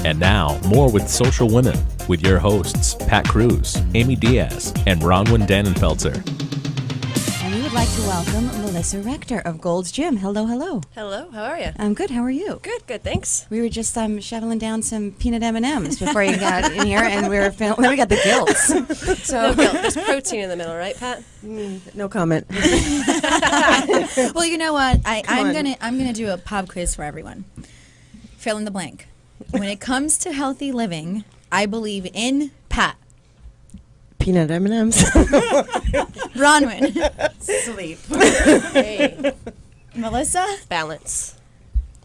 And now, more with Social Women with your hosts, Pat Cruz, Amy Diaz, and Bronwyn Dannenfelser. And we would like to welcome Melissa Rector of Gold's Gym. Hello, hello. Hello, how are you? I'm good. How are you? Good, thanks. We were just shoveling down some peanut M&Ms before you got in here, and then we got the gills. So no guilt. There's protein in the middle, right, Pat? No comment. Well, you know what? I'm gonna do a pop quiz for everyone. Fill in the blank. When it comes to healthy living, I believe in Pat. Peanut M&Ms. Bronwyn. Sleep. Hey, Melissa. balance.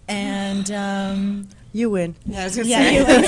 And You win. Yeah, I was gonna yeah, say. you win.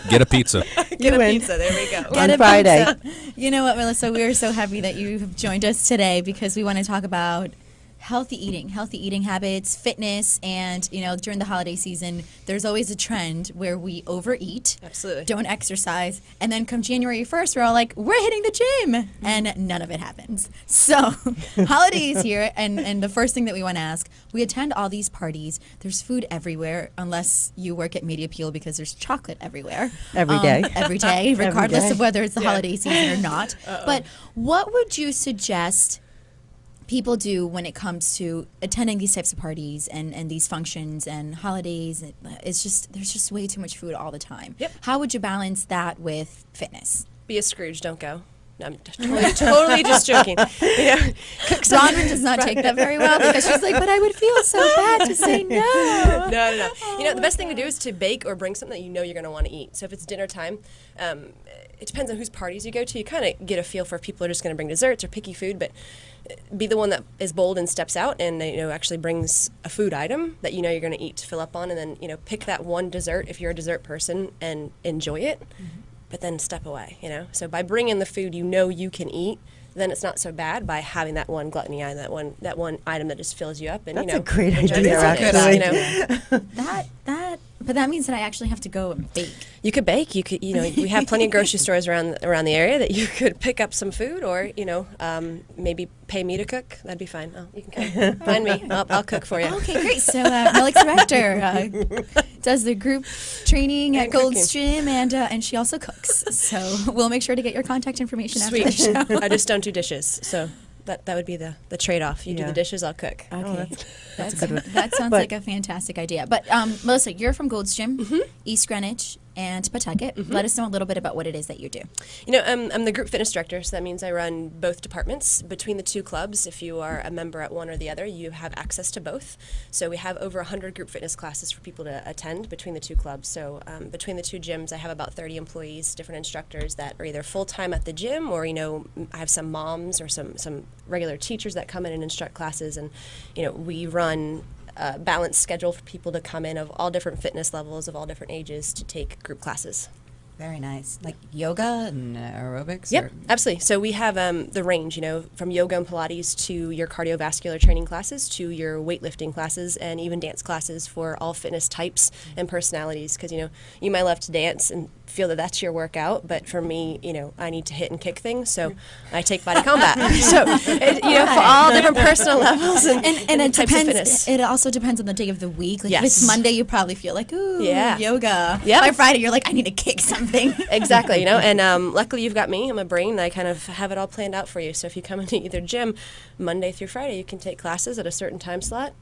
Get a pizza. Get a win. pizza, there we go. Get On a Friday. pizza. You know what, Melissa? We are so happy that you have joined us today because we want to talk about healthy eating habits, fitness, and during the holiday season, there's always a trend where we overeat, Absolutely. don't exercise, and then come January 1st, we're all like, we're hitting the gym, and none of it happens. So, holiday is here, and the first thing that we want to ask, we attend all these parties, there's food everywhere, unless you work at Media Peel because there's chocolate everywhere. Every day. Every day, regardless day. of whether it's the holiday season or not. But what would you suggest people do when it comes to attending these types of parties and these functions and holidays? It's just there's just way too much food all the time. Yep. How would you balance that with fitness? Be a Scrooge, don't go. No, I'm totally just joking. Bronwyn does not take that very well because she's like, but I would feel so bad to say no. No. The best thing to do is to bake or bring something that you know you're going to want to eat. So if it's dinner time, it depends on whose parties you go to. You kind of get a feel for if people are just going to bring desserts or picky food, but be the one that is bold and steps out and actually brings a food item that you're going to eat to fill up on, and then pick that one dessert if you're a dessert person and enjoy it. Mm-hmm. But then step away, So by bringing the food you can eat, then it's not so bad by having that one gluttony item, that one item that just fills you up. And That's a great enjoy idea, it, That but that means that I actually have to go and bake. You could bake. You could, we have plenty of grocery stores around the area that you could pick up some food, or maybe pay me to cook. That'd be fine. Oh, you can come. Find me. I'll cook for you. Okay, great. So Melissa Rector does the group training at Gold's Gym, and she also cooks. So we'll make sure to get your contact information after the show. I just don't do dishes, so that would be the trade-off. You do the dishes, I'll cook. Okay. That's a good one. That sounds like a fantastic idea. But Melissa, you're from Gold's Gym, East Greenwich, and Pawtucket. Let us know a little bit about what it is that you do. I'm the group fitness director, so that means I run both departments. Between the two clubs, if you are a member at one or the other, you have access to both. So we have over 100 group fitness classes for people to attend between the two clubs. So between the two gyms, I have about 30 employees, different instructors that are either full-time at the gym, or, I have some moms or some regular teachers that come in and instruct classes. And, we run a balanced schedule for people to come in of all different fitness levels, of all different ages, to take group classes. Very nice. Like yoga and aerobics? Yep, absolutely. So we have the range, from yoga and Pilates to your cardiovascular training classes to your weightlifting classes and even dance classes for all fitness types and personalities. Because, you might love to dance and feel that that's your workout, but for me, I need to hit and kick things, so I take body combat. So, for all different personal levels and it types depends. of fitness. It also depends on the day of the week. Like Yes. if it's Monday, you probably feel like, ooh, yoga. Yep. By Friday, you're like, I need to kick something. Exactly, and luckily you've got me. I'm a brain. I kind of have it all planned out for you. So if you come into either gym Monday through Friday, you can take classes at a certain time slot,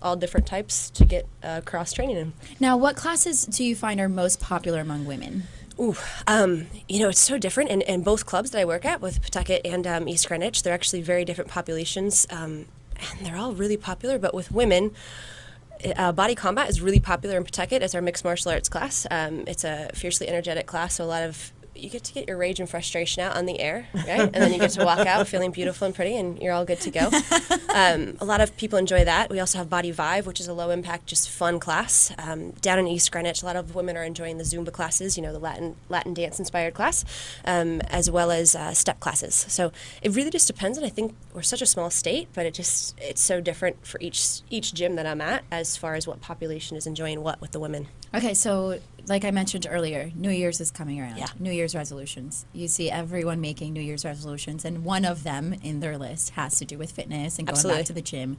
all different types to get cross training in. Now, what classes do you find are most popular among women? Ooh, it's so different in both clubs that I work at, with Pawtucket and East Greenwich. They're actually very different populations, and they're all really popular. But with women, body combat is really popular in Pawtucket as our mixed martial arts class. It's a fiercely energetic class, so you get to get your rage and frustration out on the air, right? And then you get to walk out feeling beautiful and pretty, and you're all good to go. A lot of people enjoy that. We also have Body Vibe, which is a low-impact, just fun class. Down in East Greenwich, a lot of women are enjoying the Zumba classes, the Latin dance-inspired class, as well as step classes. So it really just depends, and I think we're such a small state, but it's so different for each gym that I'm at as far as what population is enjoying what with the women. Okay, so like I mentioned earlier, New Year's is coming around. Yeah. New Year's resolutions. You see everyone making New Year's resolutions, and one of them in their list has to do with fitness and going Absolutely. back to the gym.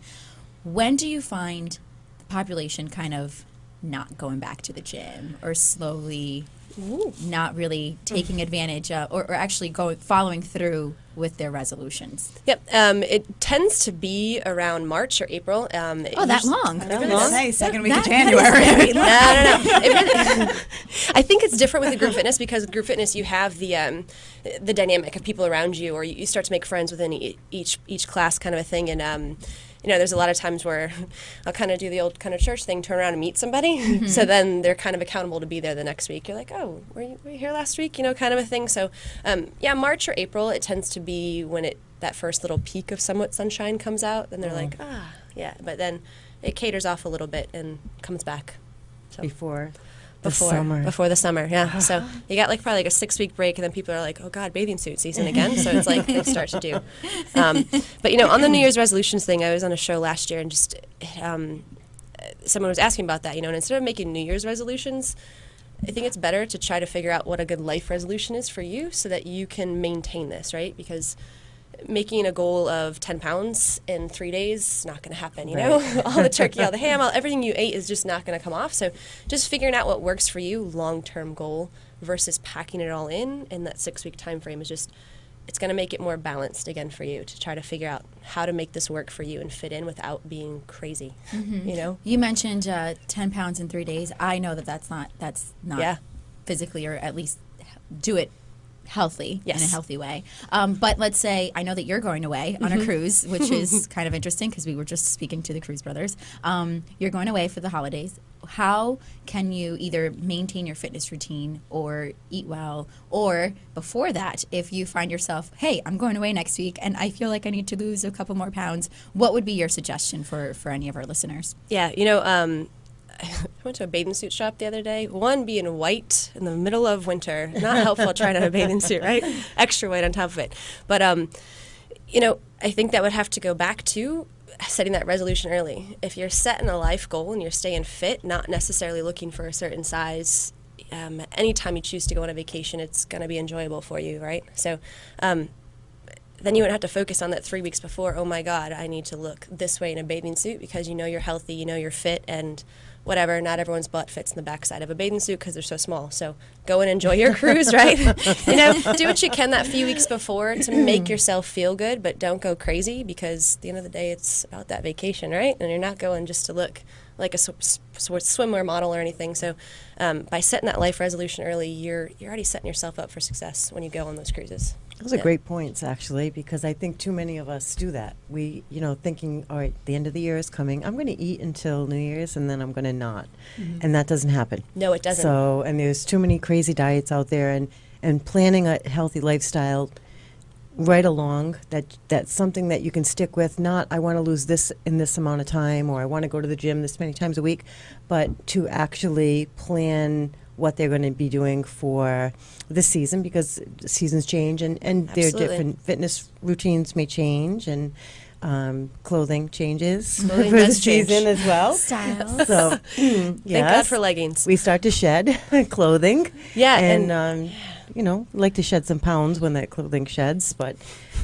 When do you find the population kind of not going back to the gym or slowly not really taking advantage of, or actually following through with their resolutions? Yep. It tends to be around March or April. That long? Hey, second week of That January. No. It really, I think it's different with the group fitness because with group fitness you have the dynamic of people around you, or you start to make friends within each class, kind of a thing. And there's a lot of times where I'll kind of do the old kind of church thing, turn around and meet somebody. So then they're kind of accountable to be there the next week. You're like, oh, were you here last week? Kind of a thing. So March or April, it tends to be when that first little peak of somewhat sunshine comes out. Then they're like, but then it caters off a little bit and comes back. So Before the summer, yeah. So you got probably a 6-week break, and then people are like, oh God, bathing suit season again. So it's like they start to do. But on the New Year's resolutions thing, I was on a show last year, and just someone was asking about that, and instead of making New Year's resolutions, I think it's better to try to figure out what a good life resolution is for you so that you can maintain this, right? Because making a goal of 10 pounds in 3 days is not going to happen, all the turkey, all the ham, everything you ate is just not going to come off. So just figuring out what works for you, long-term goal, versus packing it all in that 6-week time frame is just, it's going to make it more balanced again for you to try to figure out how to make this work for you and fit in without being crazy, You mentioned 10 pounds in 3 days. I know that's not physically, or at least do it healthy in a healthy way. But let's say, I know that you're going away on a cruise, which is kind of interesting because we were just speaking to the Cruz brothers. You're going away for the holidays. How can you either maintain your fitness routine or eat well, or before that, if you find yourself, hey, I'm going away next week and I feel like I need to lose a couple more pounds, what would be your suggestion for any of our listeners? Yeah, I went to a bathing suit shop the other day. One being white in the middle of winter. Not helpful trying on a bathing suit, right? Extra white on top of it. But, I think that would have to go back to setting that resolution early. If you're setting a life goal and you're staying fit, not necessarily looking for a certain size, anytime you choose to go on a vacation, it's going to be enjoyable for you, right? So then you wouldn't have to focus on that 3 weeks before, oh my God, I need to look this way in a bathing suit, because you're healthy, you're fit, and whatever, not everyone's butt fits in the backside of a bathing suit because they're so small. So go and enjoy your cruise, right? Do what you can that few weeks before to make yourself feel good, but don't go crazy, because at the end of the day, it's about that vacation, right? And you're not going just to look like a swimwear model or anything. So by setting that life resolution early, you're already setting yourself up for success when you go on those cruises. Those are great points, actually, because I think too many of us do that. We, thinking, all right, the end of the year is coming. I'm going to eat until New Year's, and then I'm going to not. And that doesn't happen. No, it doesn't. So, and there's too many crazy diets out there, and planning a healthy lifestyle right along, that's something that you can stick with. Not, I want to lose this in this amount of time, or I want to go to the gym this many times a week, but to actually plan what they're going to be doing for the season, because seasons change, and their different fitness routines may change, and clothing changes for the season as well. Styles. So, Thank God for leggings. we start to shed clothing. Yeah, and like to shed some pounds when that clothing sheds, but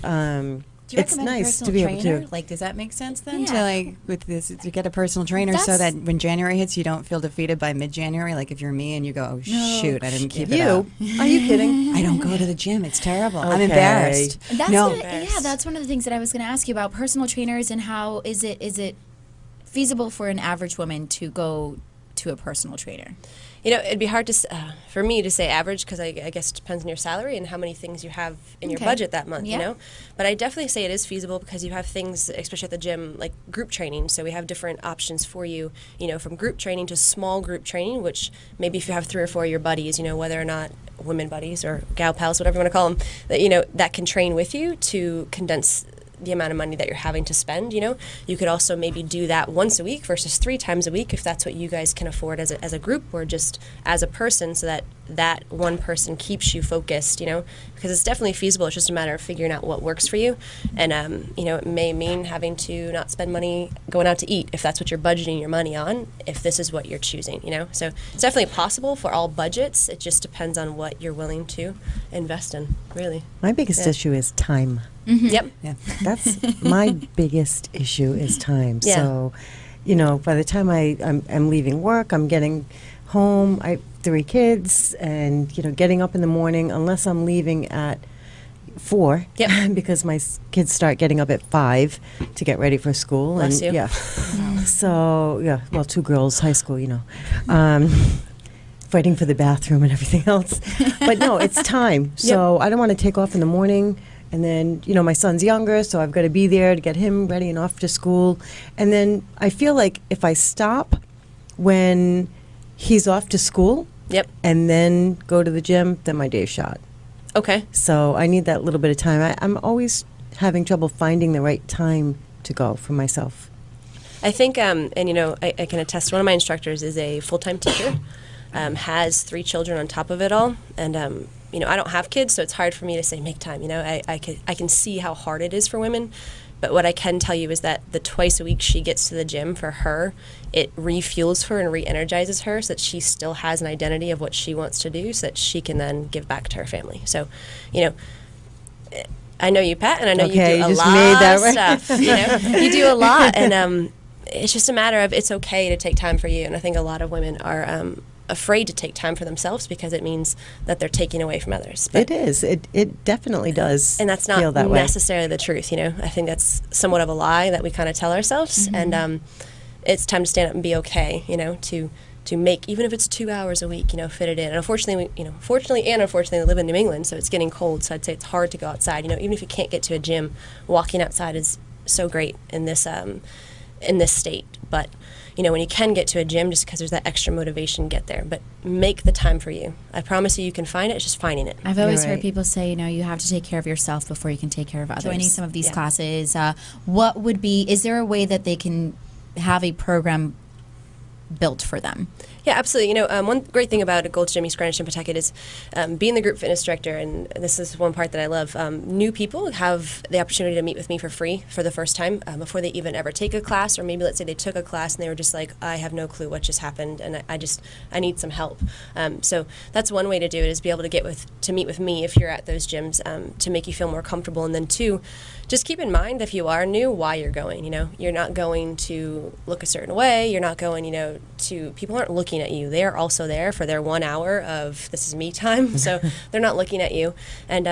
Do you it's recommend a nice to personal be able trainer? to. Like, does that make sense then? Yeah. To get a personal trainer so that when January hits, you don't feel defeated by mid-January. Like if you're me and you go, oh shoot, I didn't keep it up. Are you kidding? I don't go to the gym. It's terrible. I'm Okay. embarrassed. That's one of the things that I was going to ask you about personal trainers, and how is it feasible for an average woman to go to a personal trainer? It'd be hard for me to say average, because I guess it depends on your salary and how many things you have in your budget that month, But I definitely say it is feasible, because you have things, especially at the gym, like group training. So we have different options for you, from group training to small group training, which maybe if you have 3 or 4 of your buddies, whether or not women buddies or gal pals, whatever you want to call them, that, that can train with you to condense the amount of money that you're having to spend. You could also maybe do that once a week versus 3 times a week, if that's what you guys can afford as a group, or just as a person, so that one person keeps you focused, because it's definitely feasible. It's just a matter of figuring out what works for you. And it may mean having to not spend money going out to eat, if that's what you're budgeting your money on, if this is what you're choosing. So it's definitely possible for all budgets. It just depends on what you're willing to invest in, really. My biggest issue is time. Yep. Yeah. That's my biggest issue is time. Yeah. So, by the time I'm leaving work, I'm getting home. I have 3 kids, and getting up in the morning, unless I'm leaving at 4, because my kids start getting up at 5 to get ready for school. Bless and you. So 2 girls, high school, fighting for the bathroom and everything else. But no, it's time. So I don't want to take off in the morning. And then, my son's younger, so I've got to be there to get him ready and off to school. And then I feel like if I stop when he's off to school and then go to the gym, then my day's shot. Okay. So I need that little bit of time. I'm always having trouble finding the right time to go for myself. I think, I can attest, one of my instructors is a full-time teacher, has 3 children on top of it all, and I don't have kids, so it's hard for me to say make time. I can see how hard it is for women, but what I can tell you is that the twice a week she gets to the gym, for her, it refuels her and re-energizes her so that she still has an identity of what she wants to do, so that she can then give back to her family. So, I know you, Pat, and I know you do a lot of stuff. You do a lot, and it's just a matter of it's okay to take time for you. And I think a lot of women are afraid to take time for themselves because it means that they're taking away from others. But it is. It definitely does. And that's not necessarily the truth. I think that's somewhat of a lie that we kind of tell ourselves. Mm-hmm. And it's time to stand up and be okay. To make, even if it's 2 hours a week, fit it in. And unfortunately, fortunately and unfortunately, we live in New England, so it's getting cold. So I'd say it's hard to go outside. Even if you can't get to a gym, walking outside is so great in this state. But when you can get to a gym, just because there's that extra motivation, get there. But make the time for you. I promise you can find it. It's just finding it. I've always heard people say, you have to take care of yourself before you can take care of others. Joining some of these classes, is there a way that they can have a program built for them? Yeah, absolutely. One great thing about Gold's Gym East Greenwich and Pawtucket is being the group fitness director, and this is one part that I love. New people have the opportunity to meet with me for free for the first time before they even ever take a class, or maybe let's say they took a class and they were just like, I have no clue what just happened, and I need some help. So that's one way to do it, is be able to meet with me if you're at those gyms, to make you feel more comfortable. And then 2, just keep in mind, if you are new, why you're going. You're not going to look a certain way. You're not going, people aren't looking at you. They are also there for their 1 hour of this is me time. So they're not looking at you. And,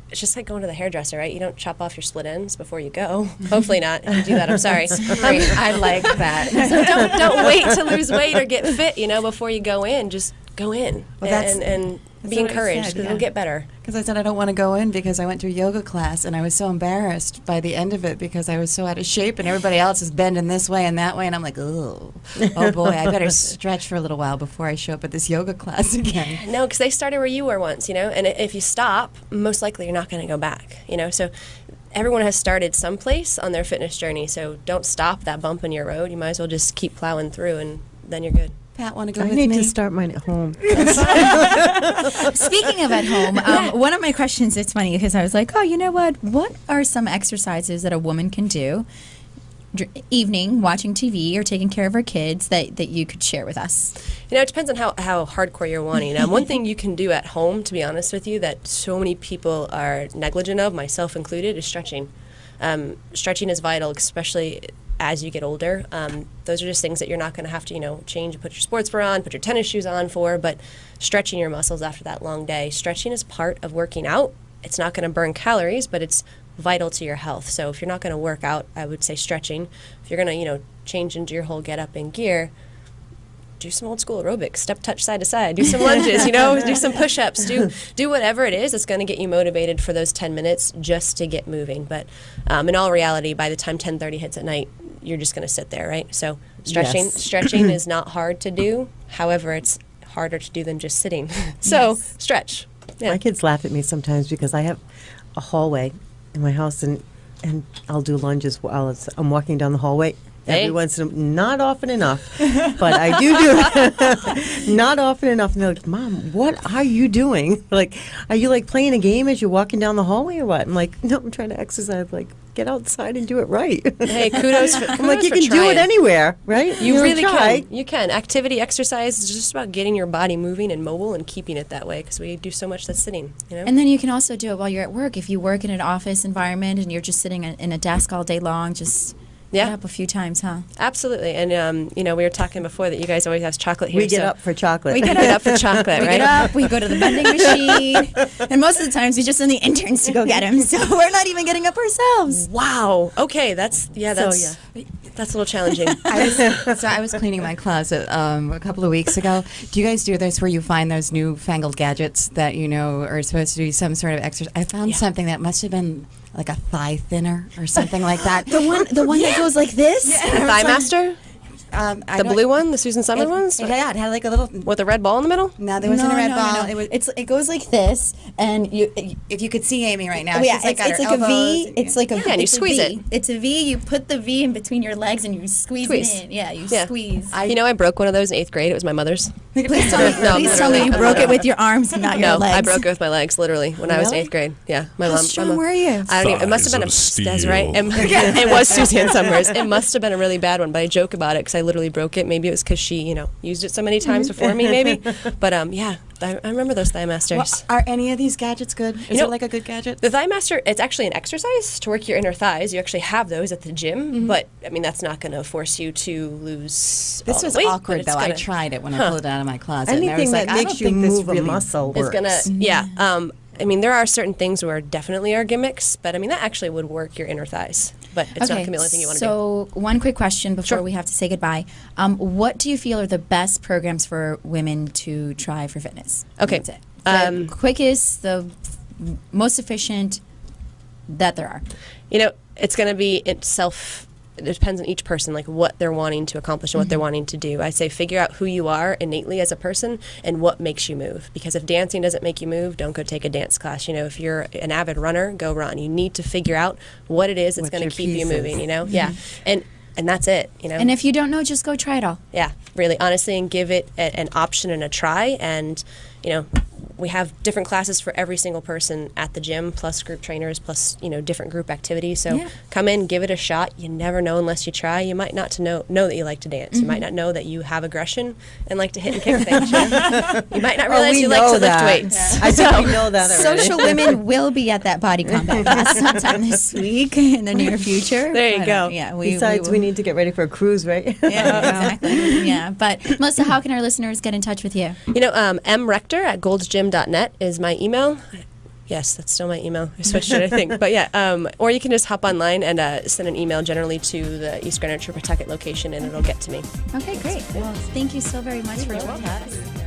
it's just like going to the hairdresser, right? You don't chop off your split ends before you go. Hopefully not. If you do that, I'm sorry. I like that. So don't wait to lose weight or get fit, before you go in. Just go in and be encouraged, because it'll get better. Because I said I don't want to go in because I went to a yoga class and I was so embarrassed by the end of it because I was so out of shape and everybody else is bending this way and that way, and I'm like, oh boy, I better stretch for a little while before I show up at this yoga class again. No, because they started where you were once, and if you stop, most likely you're not going to go back, So everyone has started someplace on their fitness journey, so don't stop that bump in your road. You might as well just keep plowing through, and then you're good. Pat, want to go with me? I need me? to start mine at home. Speaking of at home, one of my questions, it's funny because I was like, you know what are some exercises that a woman can do evening watching TV or taking care of her kids that you could share with us? It depends on how hardcore you're wanting. One thing you can do at home, to be honest with you, that so many people are negligent of, myself included, is stretching. Stretching is vital, especially as you get older. Those are just things that you're not going to have to, change and put your sports bra on, put your tennis shoes on for, but stretching your muscles after that long day. Stretching is part of working out. It's not going to burn calories, but it's vital to your health. So if you're not going to work out, I would say stretching. If you're going to, change into your whole get up and gear, do some old school aerobics, step, touch, side to side, do some lunges, do some push-ups, do whatever it is that's going to get you motivated for those 10 minutes just to get moving. But in all reality, by the time 10:30 hits at night, you're just going to sit there, right? So stretching is not hard to do. However, it's harder to do than just sitting. So stretch. Yeah. My kids laugh at me sometimes because I have a hallway in my house, and I'll do lunges while I'm walking down the hallway. Hey. Every once in a not often enough, but I do it. Not often enough. And they're like, Mom, what are you doing? Like, are you like playing a game as you're walking down the hallway or what? I'm like, no, I'm trying to exercise. Like, get outside and do it right. Hey, kudos for I'm like, you can do it anywhere, right? You really try. can. You can. Activity, exercise is just about getting your body moving and mobile and keeping it that way, because we do so much that's sitting, And then you can also do it while you're at work. If you work in an office environment and you're just sitting in a desk all day long, just Yeah. Get up a few times, huh? Absolutely. And, we were talking before that you guys always have chocolate here. We get so up for chocolate. We get get up for chocolate, We right? get up, we go to the vending machine, and most of the times we just send the interns to go get them, so we're not even getting up ourselves. Wow. Okay. That's a little challenging. I was cleaning my closet a couple of weeks ago. Do you guys do this where you find those newfangled gadgets that are supposed to do some sort of exercise? I found something that must have been like a thigh thinner or something like that. The one that goes like this? Thigh Master? The blue one? The Susan Summer ones? Yeah, it had like a little. With a red ball in the middle? No, there wasn't a red ball. No. It goes like this, and If you could see Amy right now, yeah, she's like got it's her like a V. elbows. It's like a and you it's a squeeze V. it. It's a V. You put the V in between your legs and you squeeze it in. Yeah, you squeeze. I broke one of those in 8th grade. It was my mother's. Please tell me, No, please tell me you literally. broke it with your arms and not your No, legs. I broke it with my legs, literally, when I was in Really? 8th grade. Yeah, my How mom. strong were you? I don't even, it must have been Thighs that's of right. steel. It was Suzanne Summers. It must have been a really bad one, but I joke about it because I literally broke it. Maybe it was because she, used it so many times before me, maybe. But I remember those Thigh Masters. Well, are any of these gadgets good? Is it like a good gadget? The Thigh Master, it's actually an exercise to work your inner thighs. You actually have those at the gym, but that's not going to force you to lose. This all the was weight, but awkward it's though. I gonna- tried it when I pulled it out of my closet. and I Anything was like, that I makes don't you think this move a really muscle It's works. gonna, there are certain things where definitely are gimmicks, but that actually would work your inner thighs. But it's not going to be the only thing you want to do. So one quick question before we have to say goodbye. What do you feel are the best programs for women to try for fitness? Okay. That's it. The quickest, the most efficient that there are. It's going to be it depends on each person, like what they're wanting to accomplish and what they're wanting to do. I say figure out who you are innately as a person and what makes you move. Because if dancing doesn't make you move, don't go take a dance class. If you're an avid runner, go run. You need to figure out what it is that's What going your to keep you piece moving, is. Yeah. And that's it, And if you don't know, just go try it all. Yeah, really, honestly, and give it an option and a try. And, we have different classes for every single person at the gym, plus group trainers, plus, different group activities. So come in, give it a shot. You never know unless you try. You might not know that you like to dance. You might not know that you have aggression and like to hit and kick things. You might not realize we you like know to that. lift weights. I think we know that already. Social women will be at that body combat class sometime this week in the near future. There you But, go. Yeah, Besides, we need to get ready for a cruise, right? Yeah, exactly. Yeah, but Melissa, how can our listeners get in touch with you? Rector at goldsgym.net is my email. Yes, that's still my email. I switched it, I think. But or you can just hop online and send an email generally to the East Greenwich or Pawtucket location, and it'll get to me. Okay, great. Well, thank you so very much for joining us.